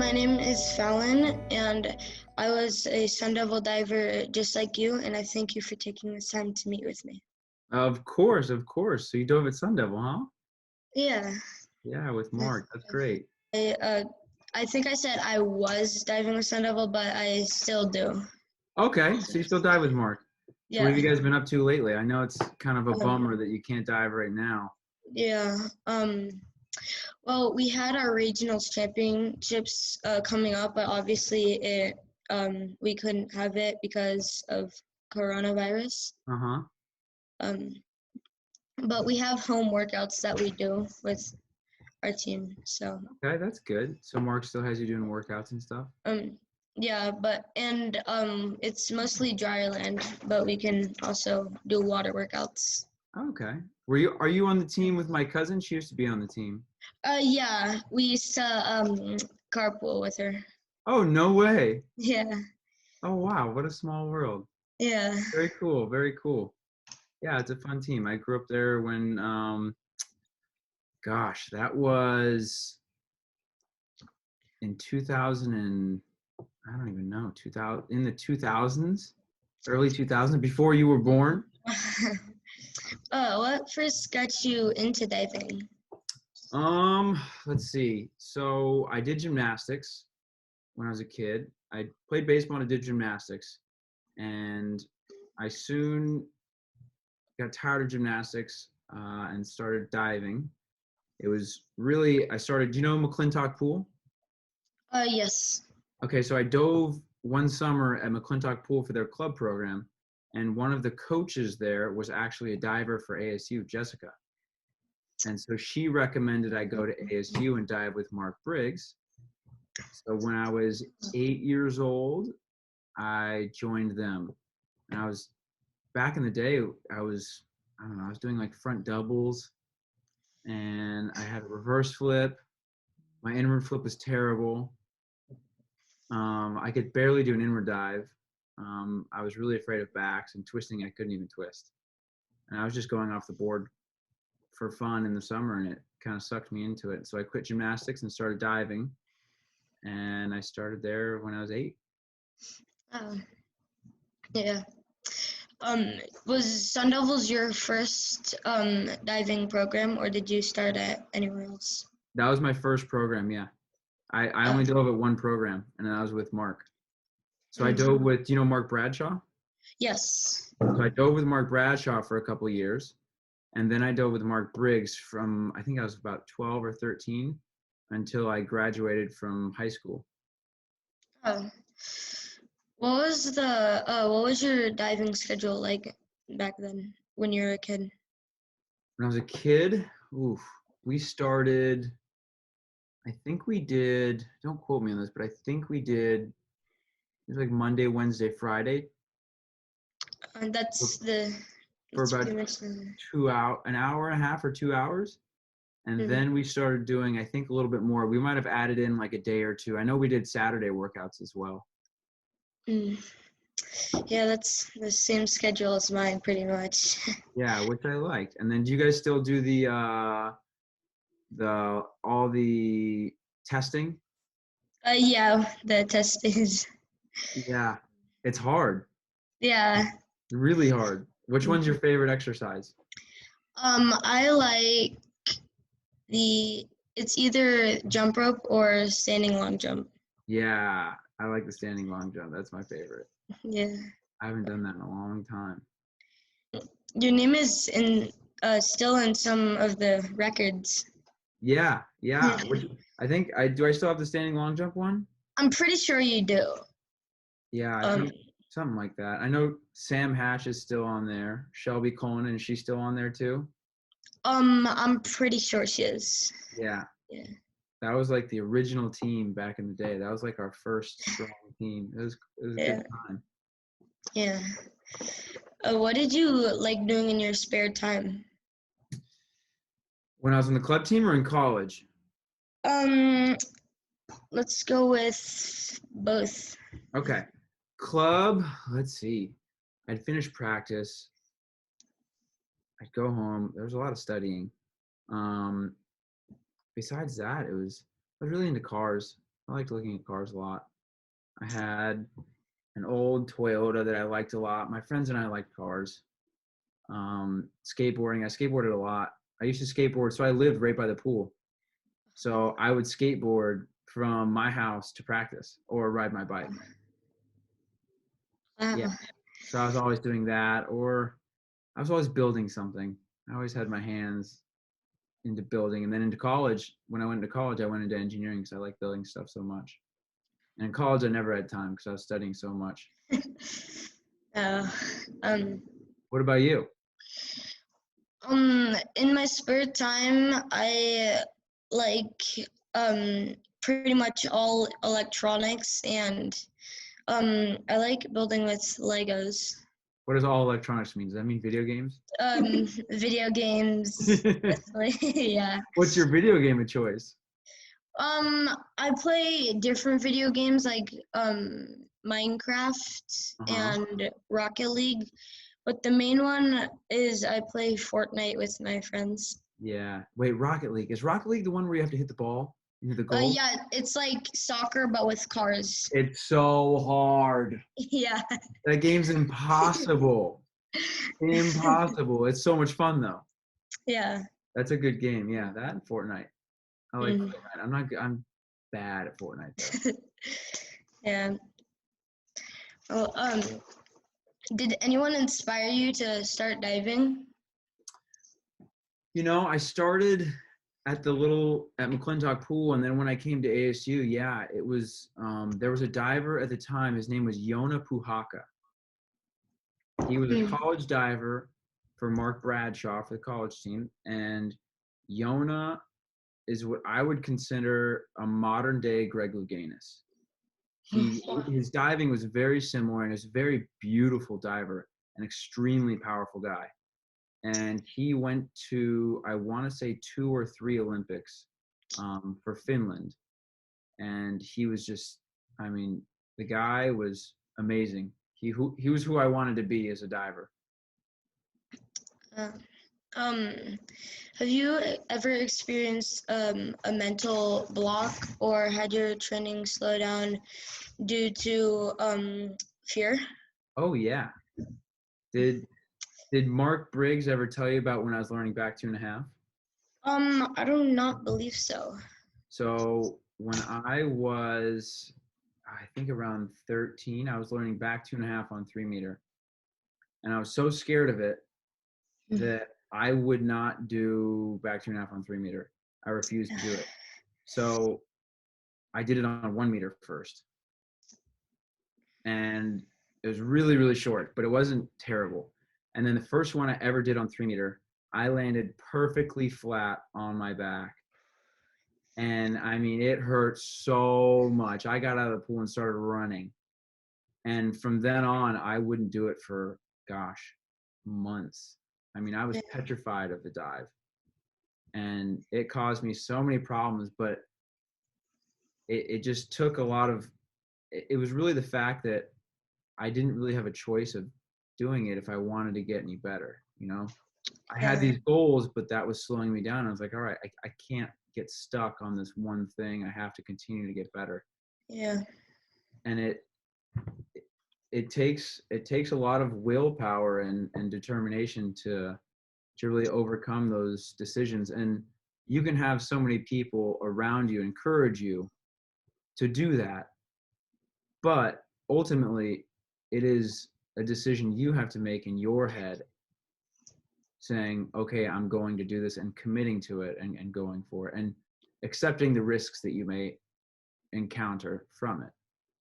My name is Fallon, and I was a Sun Devil diver just like you, and I thank you for taking this time to meet with me. Of course, of course. So you dove at Sun Devil, huh? Yeah, Yeah, with Mark. That's great. I think I said I was diving with Sun Devil, but I still do. Okay, so you still dive with Mark. So what Yeah, have you guys been up to lately? I know it's kind of a um, bummer that you can't dive right now. yeah. Well, we had our regionals championships coming up, but obviously we couldn't have it because of coronavirus. Uh-huh. Um, but we have home workouts that we do with our team. So Okay, that's good. So Mark still has you doing workouts and stuff? um yeah, but it's mostly dry land, but we can also do water workouts. Okay. Are you on the team with my cousin? She used to be on the team. Yeah, we used to carpool with her. Oh, no way. Yeah. Oh, wow. What a small world. Yeah. Very cool. Very cool. Yeah, it's a fun team. I grew up there when gosh, that was in 2000 and I don't even know, 2000 in the 2000s, early 2000s, before you were born. What first got you into diving? Let's see. So I did gymnastics when I was a kid. I played baseball and I did gymnastics, and I soon got tired of gymnastics and started diving. It was really I started. Do you know McClintock Pool? Yes. Okay, so I dove one summer at McClintock Pool for their club program, and one of the coaches there was actually a diver for ASU, Jessica. And so she recommended I go to ASU and dive with Mark Briggs. So when I was 8 years old, I joined them. And I was back in the day, I don't know, I was doing like front doubles and I had a reverse flip. My inward flip was terrible. I could barely do an inward dive. I was really afraid of backs and twisting. I couldn't even twist. And I was just going off the board for fun in the summer, and it kind of sucked me into it. So I quit gymnastics and started diving. And I started there when I was 8. Oh, yeah. Was Sun Devils your first diving program, or did you start at anywhere else? That was my first program, yeah. I Oh, only dove at one program, and I was with Mark. So I mm, dove with, do you know Mark Bradshaw? yes. So I dove with Mark Bradshaw for a couple of years. And then I dove with Mark Briggs from, I think I was about 12 or 13 until I graduated from high school. Oh. What was your diving schedule like back then when you were a kid? When I was a kid, oof, we started, I think we did, don't quote me on this, but I think we did, it was like Monday, Wednesday, Friday And for that's about pretty much the. 2 hour, an hour and a half or 2 hours. And Mm, then we started doing, I think, a little bit more. We might have added in like a day or two. I know we did Saturday workouts as well. mm. Yeah, that's the same schedule as mine, pretty much. Yeah, which I liked. And then do you guys still do the all the testing? Yeah, the test is. Yeah. It's hard. Yeah. Really hard. Which one's your favorite exercise? I like it's either jump rope or standing long jump. Yeah, I like the standing long jump. That's my favorite. Yeah. I haven't done that in a long time. Your name is in still in some of the records. Yeah, yeah. Which I think I still have the standing long jump one? I'm pretty sure you do. Yeah, I Um, think something like that. I know Sam Hash is still on there. Shelby Coleman, is she still on there too? I'm pretty sure she is. Yeah. Yeah. That was like the original team back in the day. That was like our first strong team. It was a good Yeah. time. Yeah. What did you like doing in your spare time? When I was on the club team or in college? Um, let's go with both. Okay. Club, let's see. I'd finish practice. I'd go home. There was a lot of studying. Um, besides that, I was really into cars. I liked looking at cars a lot. I had an old Toyota that I liked a lot. My friends and I liked cars. Skateboarding. I skateboarded a lot. I used to skateboard, so I lived right by the pool. So I would skateboard from my house to practice or ride my bike. Yeah. So I was always doing that, or I was always building something. I always had my hands into building. And then into college, when I went into college, I went into engineering because I like building stuff so much. And in college, I never had time because I was studying so much. What about you? In my spare time, I like pretty much all electronics, and I like building with Legos. What does all electronics mean? Does that mean video games? Video games, yeah. What's your video game of choice? I play different video games like Minecraft and Rocket League, but the main one is I play Fortnite with my friends. Yeah. Wait, Rocket League. Is Rocket League the one where you have to hit the ball into the goal? Yeah, it's like soccer but with cars. It's so hard. Yeah. That game's impossible. Impossible. It's so much fun though. Yeah. That's a good game. Yeah, that and Fortnite. I like Fortnite. I'm bad at Fortnite though. Yeah. Well, did anyone inspire you to start diving? You know, I started at McClintock Pool, and then when I came to ASU, yeah, it was there was a diver at the time. His name was Yona Puhaka. He was a college diver for Mark Bradshaw for the college team, and Yona is what I would consider a modern day Greg Louganis. His diving was very similar, and is a very beautiful diver, an extremely powerful guy. And he went to, I want to say 2 or 3 Olympics for Finland. And he was just, I mean, the guy was amazing. He was who I wanted to be as a diver. Have you ever experienced a mental block or had your training slow down due to fear? Oh yeah. Did Mark Briggs ever tell you about when I was learning back 2.5? I do not believe so. So when I was, I think around 13, I was learning back 2.5 on 3 meter. And I was so scared of it that I would not do back 2.5 on 3 meter. I refused to do it. So I did it on 1 meter first. And it was really, really short, but it wasn't terrible. And then the first one I ever did on 3 meter, I landed perfectly flat on my back. And I mean, it hurt so much. I got out of the pool and started running. And from then on, I wouldn't do it for, gosh, months. I mean, I was petrified of the dive. And it caused me so many problems, but it just took a lot of, it was really the fact that I didn't really have a choice of doing it if I wanted to get any better, you know? I had these goals, but that was slowing me down. I was like, all right, I can't get stuck on this one thing. I have to continue to get better. Yeah. And it takes a lot of willpower and determination to really overcome those decisions. And you can have so many people around you encourage you to do that, but ultimately it is a decision you have to make in your head, saying, okay, I'm going to do this, and committing to it and going for it and accepting the risks that you may encounter from it.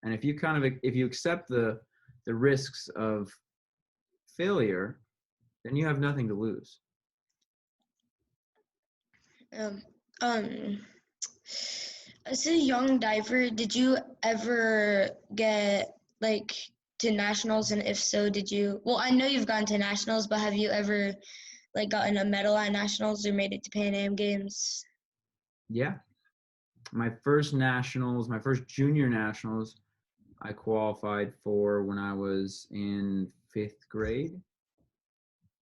And if you accept the risks of failure, then you have nothing to lose. As a young diver, did you ever get like to nationals? And if so, did you? Well, I know you've gone to nationals, but have you ever like gotten a medal at nationals or made it to Pan Am Games? Yeah, my first nationals, my first junior nationals, I qualified for when I was in 5th grade,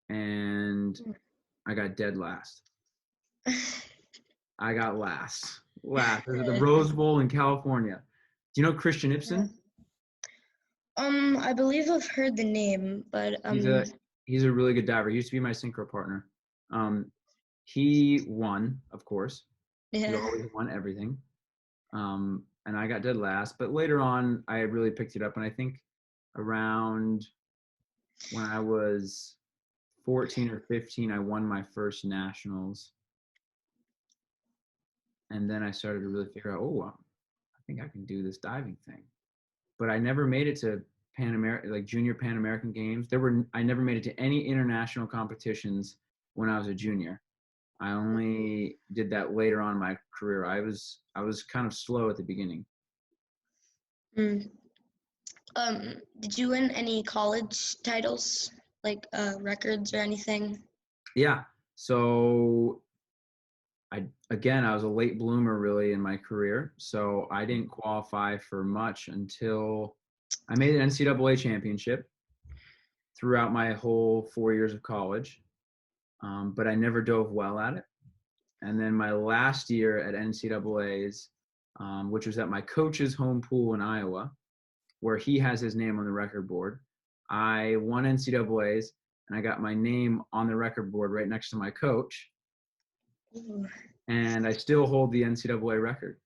and I got dead last. I got last. laugh. It was at the Rose Bowl in California. Do you know Christian Ibsen? I believe I've heard the name, but He's a really good diver. He used to be my synchro partner. He won, of course. He yeah. always won everything. And I got dead last. But later on, I really picked it up. And I think around when I was 14 or 15, I won my first nationals. And then I started to really figure out, I think I can do this diving thing. But I never made it to junior Pan American games. I never made it to any international competitions when I was a junior. I only did that later on in my career. I was kind of slow at the beginning. Did you win any college titles, like records or anything? Yeah. So I was a late bloomer really in my career. So I didn't qualify for much until I made an NCAA championship throughout my whole 4 years of college. But I never dove well at it. And then my last year at NCAA's, which was at my coach's home pool in Iowa, where he has his name on the record board, I won NCAA's and I got my name on the record board right next to my coach. Ooh. And I still hold the NCAA record.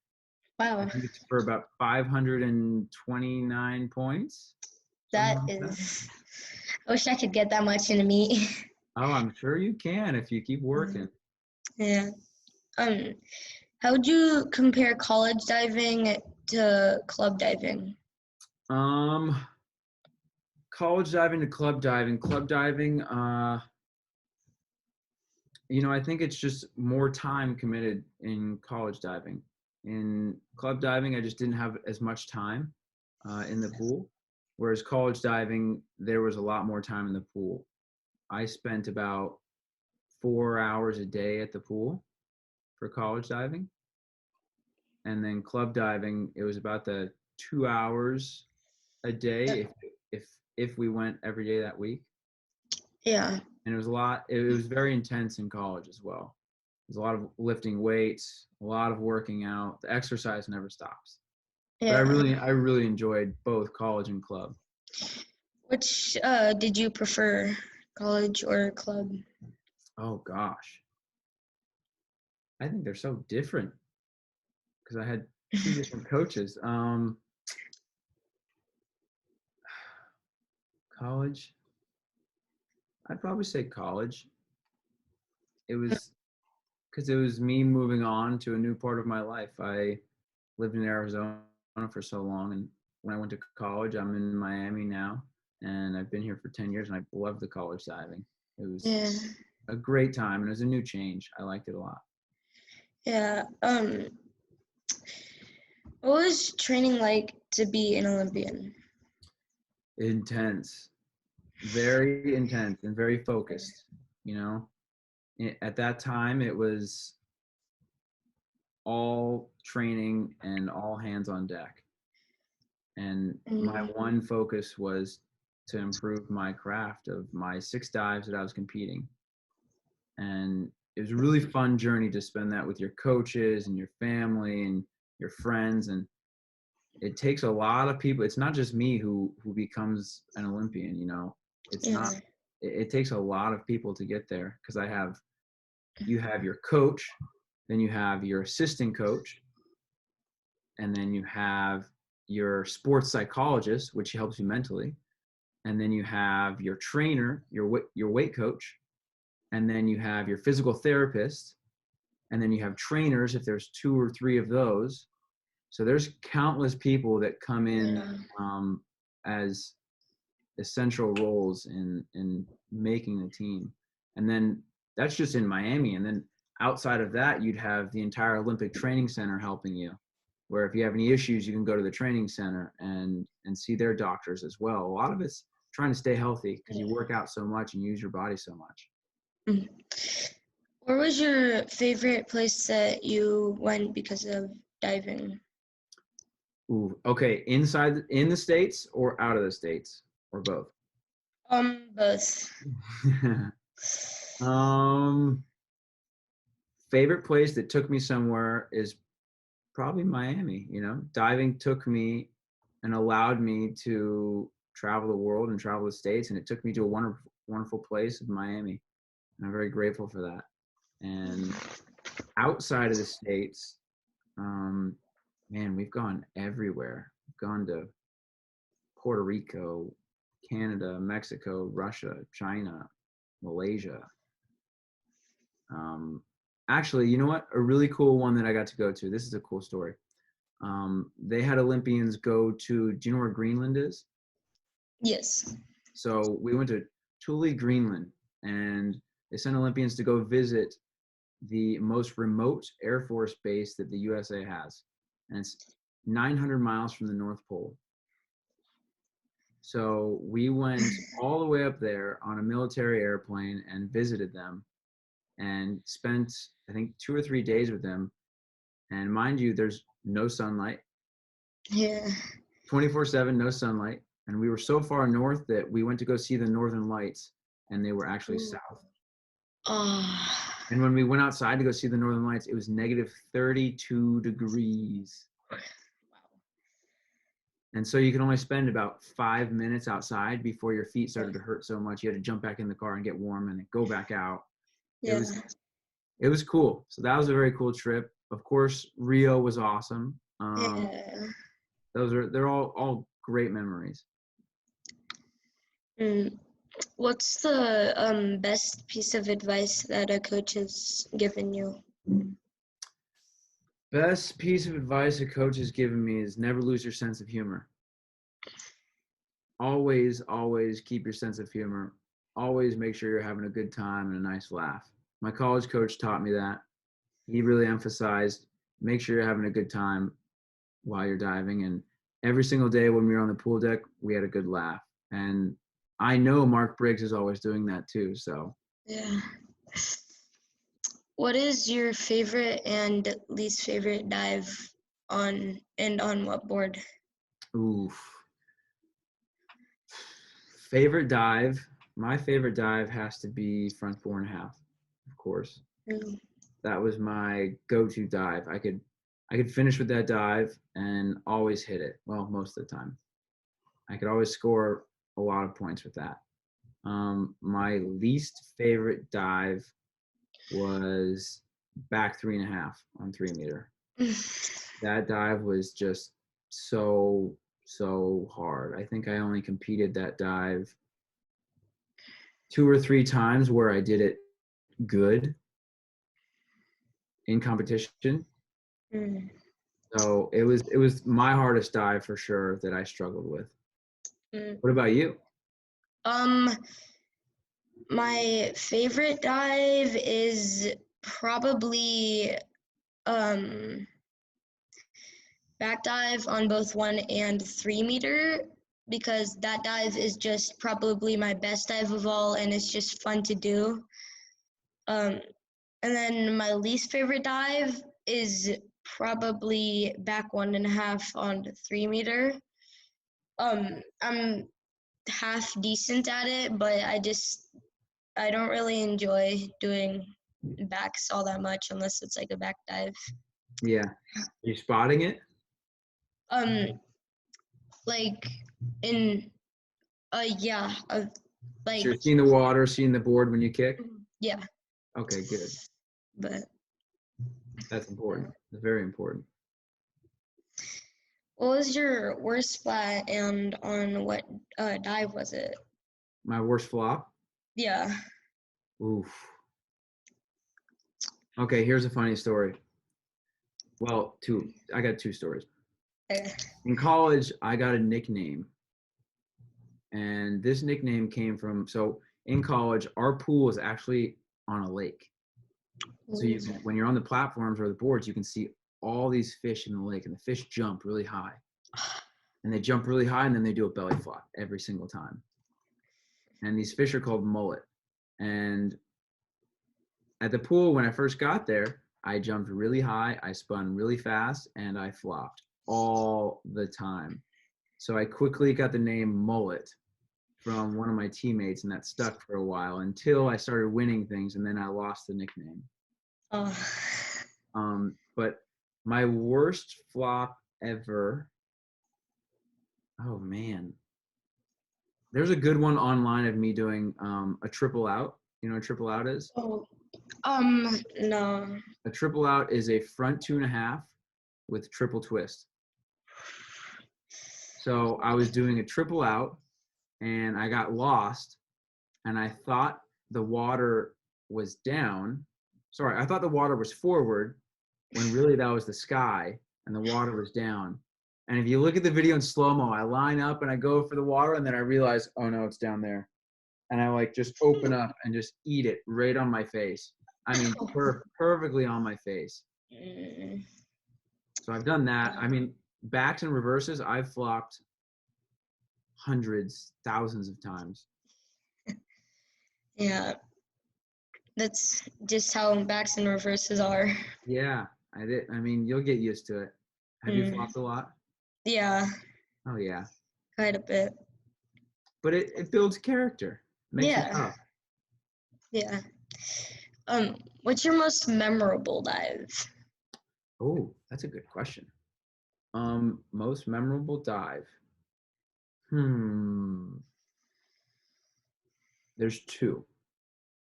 Wow. I think it's for about 529 points. That is, I wish I could get that much in a meet. Oh, I'm sure you can if you keep working. Yeah. How would you compare college diving to club diving? College diving to club diving. Club diving, I think it's just more time committed in college diving. In club diving, I just didn't have as much time in the pool, whereas college diving, there was a lot more time in the pool. I spent about 4 hours a day at the pool for college diving. And then club diving, it was about the 2 hours a day if we went every day that week. Yeah. And it was very intense in college as well. There's a lot of lifting weights, a lot of working out. The exercise never stops. Yeah. But I really enjoyed both college and club. Which did you prefer, college or club? Oh gosh. I think they're so different because I had two different coaches. College. I'd probably say college. It was because it was me moving on to a new part of my life. I lived in Arizona for so long, and when I went to college, I'm in Miami now, and I've been here for 10 years, and I love the college diving. It was a great time, and it was a new change. I liked it a lot. Yeah. What was training like to be an Olympian? Intense. Very intense and very focused, At that time, it was all training and all hands on deck. And my one focus was to improve my craft of my 6 dives that I was competing. And it was a really fun journey to spend that with your coaches and your family and your friends. And it takes a lot of people. It's not just me who becomes an Olympian, It's not. It takes a lot of people to get there because you have your coach, then you have your assistant coach, and then you have your sports psychologist, which helps you mentally, and then you have your trainer, your weight coach, and then you have your physical therapist, and then you have trainers if there's 2 or 3 of those. So there's countless people that come in as essential roles in making the team. And then that's just in Miami. And then outside of that, you'd have the entire Olympic Training Center helping you, where if you have any issues, you can go to the training center and see their doctors as well. A lot of it's trying to stay healthy because you work out so much and use your body so much. Where was your favorite place that you went because of diving? Ooh, okay. In the States or out of the States or both? Both. Favorite place that took me somewhere is probably Miami. You know, diving took me and allowed me to travel the world and travel the States, and it took me to a wonderful, wonderful place in Miami, and I'm very grateful for that. And outside of the States, man, we've gone everywhere. We've gone to Puerto Rico, Canada, Mexico, Russia, China, Malaysia. Actually, you know what? A really cool one that I got to go to. This is a cool story. They had Olympians go to, do you know where Greenland is? Yes. So we went to Thule, Greenland, and they sent Olympians to go visit the most remote Air Force base that the USA has. And it's 900 miles from the North Pole. So we went all the way up there on a military airplane and visited them and spent, I think, 2 or 3 days with them. And mind you, there's no sunlight. Yeah. 24/7, no sunlight. And we were so far north that we went to go see the Northern Lights, and they were actually Ooh. south. Oh. And when we went outside to go see the Northern Lights, it was negative 32 degrees. And so you can only spend about 5 minutes outside before your feet started to hurt so much. You had to jump back in the car and get warm and then go back out. Yeah. It was cool. So that was a very cool trip. Of course, Rio was awesome. Yeah. They're all great memories. What's the best piece of advice that a coach has given you? Best piece of advice a coach has given me is never lose your sense of humor. Always, always keep your sense of humor. Always make sure you're having a good time and a nice laugh. My college coach taught me that. He really emphasized, make sure you're having a good time while you're diving. And every single day when we were on the pool deck, we had a good laugh. And I know Mark Briggs is always doing that too, so. Yeah. What is your favorite and least favorite dive on what board? Oof. Favorite dive. My favorite dive has to be front 4.5, of course. That was my go-to dive. I could finish with that dive and always hit it. Well, most of the time. I could always score a lot of points with that. My least favorite dive was back 3.5 on 3 meter. That dive was just so hard. I think I only competed that dive 2 or 3 times where I did it good in competition. So it was my hardest dive for sure that I struggled with. What about you? My favorite dive is probably back dive on both 1 and 3 meter, because that dive is just probably my best dive of all, and it's just fun to do. And then my least favorite dive is probably back 1.5 on 3 meter. I'm half decent at it, but I don't really enjoy doing backs all that much unless it's like a back dive. Yeah. Are you spotting it? Like in yeah, like. So you're seeing the water, seeing the board when you kick? Yeah. Okay, good. But that's important. It's very important. What was your worst splat, and on what dive was it? My worst flop? Yeah. Oof. Okay, here's a funny story. Well, I got 2 stories. In college, I got a nickname. And this nickname came from, so in college, our pool is actually on a lake. So you can, when you're on the platforms or the boards, you can see all these fish in the lake, and the fish jump really high. And they jump really high, and then they do a belly flop every single time. And these fish are called mullet. And at the pool, when I first got there, I jumped really high, I spun really fast, and I flopped all the time. So I quickly got the name Mullet from one of my teammates, and that stuck for a while until I started winning things, and then I lost the nickname. But My worst flop ever. Oh man. There's a good one online of me doing a triple out. You know what a triple out is? Oh, no. A triple out is a front 2.5 with triple twist. So I was doing a triple out and I got lost and I thought the water was down. Sorry, I thought the water was forward when really that was the sky and the water was down. And if you look at the video in slow-mo, I line up and I go for the water and then I realize, oh no, it's down there. And I like just open up and just eat it right on my face. I mean, perfectly on my face. So I've done that. I mean, backs and reverses, I've flopped hundreds, thousands of times. Yeah, that's just how backs and reverses are. Yeah, I did. I mean, you'll get used to it. Have you flopped a lot? Yeah, Oh yeah. quite a bit. But it builds character. Makes you tough. Yeah. What's your most memorable dive? Oh, that's a good question. Most memorable dive. There's two.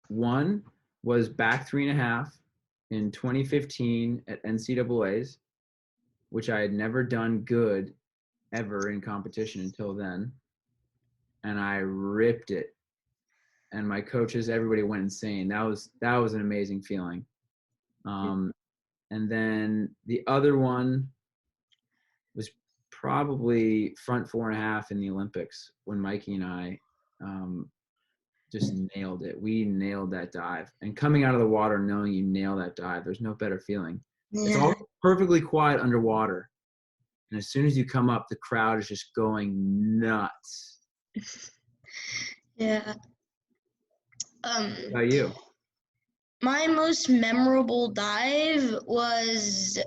One was back 3.5 in 2015 at NCAA's, which I had never done good ever in competition until then. And I ripped it. And my coaches, everybody went insane. That was an amazing feeling. And then the other one was probably front 4.5 in the Olympics when Mikey and I just nailed it. We nailed that dive. And coming out of the water knowing you nail that dive, there's no better feeling. Yeah. It's all perfectly quiet underwater. And as soon as you come up, the crowd is just going nuts. Yeah. How about you? My most memorable dive was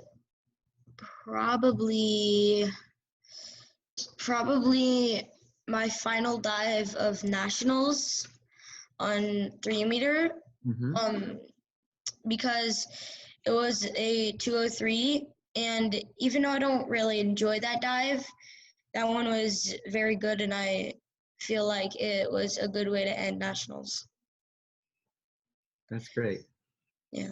probably my final dive of nationals on 3-meter. Because it was a 203, and even though I don't really enjoy that dive, that one was very good, and I feel like it was a good way to end nationals. That's great. Yeah.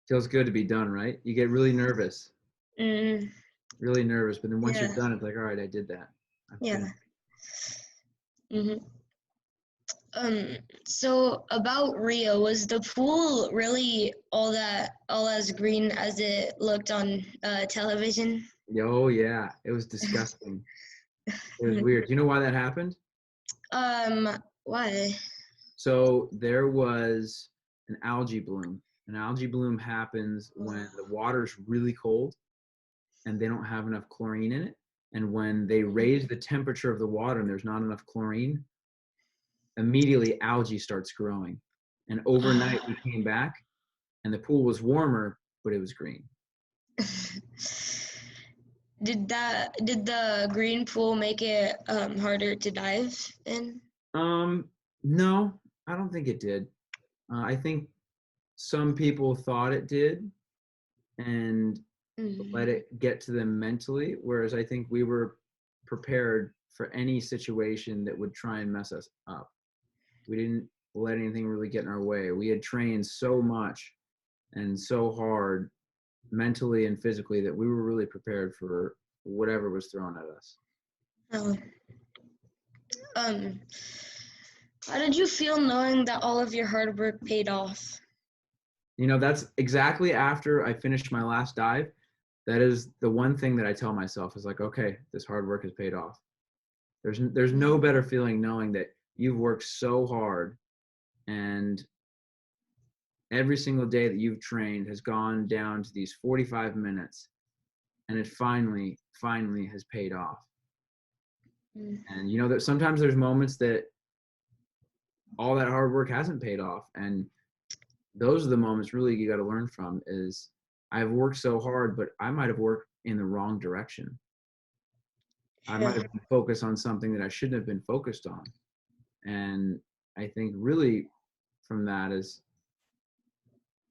Feels good to be done, right? You get really nervous. Really nervous, but then once you're done, it's like, all right, I did that. Yeah. So about Rio, was the pool really all as green as it looked on television? Oh yeah, it was disgusting. It was weird. Do you know why that happened? Why? So there was an algae bloom. An algae bloom happens when the water's really cold and they don't have enough chlorine in it. And when they raise the temperature of the water and there's not enough chlorine, immediately algae starts growing. And overnight we came back and the pool was warmer, but it was green. Did the green pool make it harder to dive in? No, I don't think it did. I think some people thought it did and let it get to them mentally, whereas I think we were prepared for any situation that would try and mess us up. We didn't let anything really get in our way. We had trained so much and so hard mentally and physically that we were really prepared for whatever was thrown at us. How did you feel knowing that all of your hard work paid off? You know, that's exactly after I finished my last dive. That is the one thing that I tell myself is like, okay, this hard work has paid off. There's no better feeling knowing that you've worked so hard and every single day that you've trained has gone down to these 45 minutes and it finally has paid off. And you know that sometimes there's moments that all that hard work hasn't paid off, and those are the moments really you got to learn from. Is I've worked so hard, but I might have worked in the wrong direction. I might have been focused on something that I shouldn't have been focused on. And I think really from that is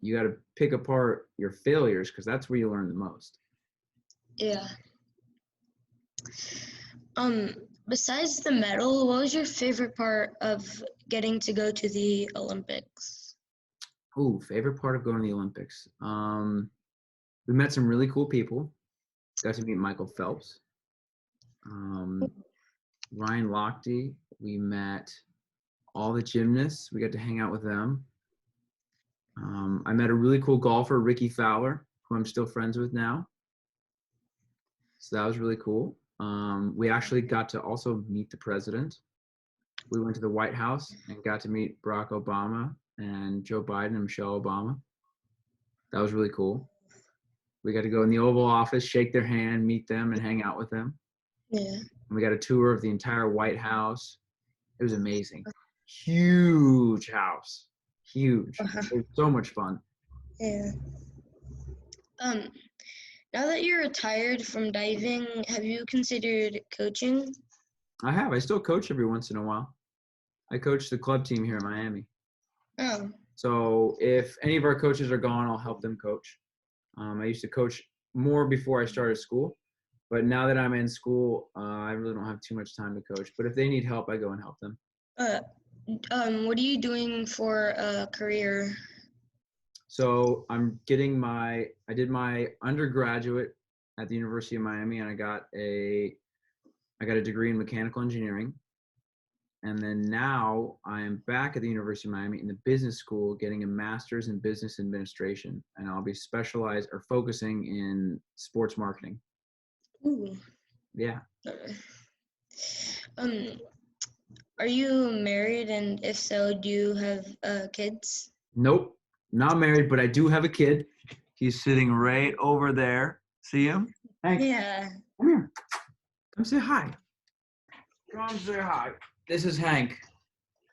you got to pick apart your failures because that's where you learn the most. Yeah. Besides the medal, what was your favorite part of getting to go to the Olympics? Ooh, favorite part of going to the Olympics. We met some really cool people. Got to meet Michael Phelps, Ryan Lochte. We met all the gymnasts. We got to hang out with them. I met a really cool golfer, Ricky Fowler, who I'm still friends with now. So that was really cool. We actually got to also meet the president. We went to the White House and got to meet Barack Obama and Joe Biden and Michelle Obama. That was really cool. We got to go in the Oval Office, shake their hand, meet them, and hang out with them. Yeah. And we got a tour of the entire White House. It was amazing. Huge house. Huge. It was so much fun. Yeah. Now that you're retired from diving, have you considered coaching? I have. I still coach every once in a while. I coach the club team here in Miami. Oh. So if any of our coaches are gone, I'll help them coach. I used to coach more before I started school, but now that I'm in school, I really don't have too much time to coach. But if they need help, I go and help them. What are you doing for a career? So I did my undergraduate at the University of Miami, and I got a degree in mechanical engineering. And then now I am back at the University of Miami in the business school getting a master's in business administration. And I'll be focusing in sports marketing. Ooh. Yeah. Are you married? And if so, do you have kids? Nope, not married, but I do have a kid. He's sitting right over there. See him? Hank, Yeah. come here. Come say hi. Come say hi. This is Hank.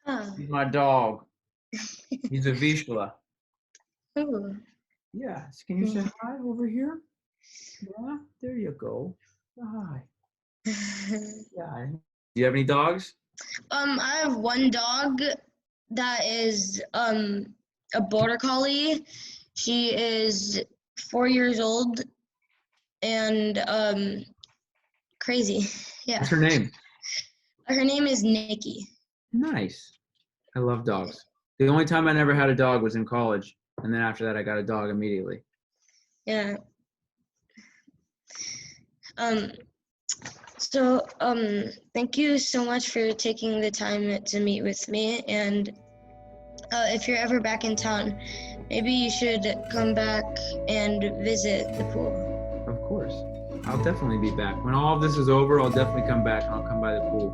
Oh. He's my dog. He's a Vizsla. Ooh. Yeah. Can you say hi over here? Yeah. There you go. Say hi. Yeah. Do you have any dogs? I have one dog that is a border collie. She is 4 years old and crazy. Yeah. What's her name? Her name is Nikki. Nice. I love dogs. The only time I never had a dog was in college, and then after that I got a dog immediately. Yeah. So thank you so much for taking the time to meet with me, and if you're ever back in town, maybe you should come back and visit the pool. Of course. I'll definitely be back. When all of this is over, I'll definitely come back and I'll come by the pool.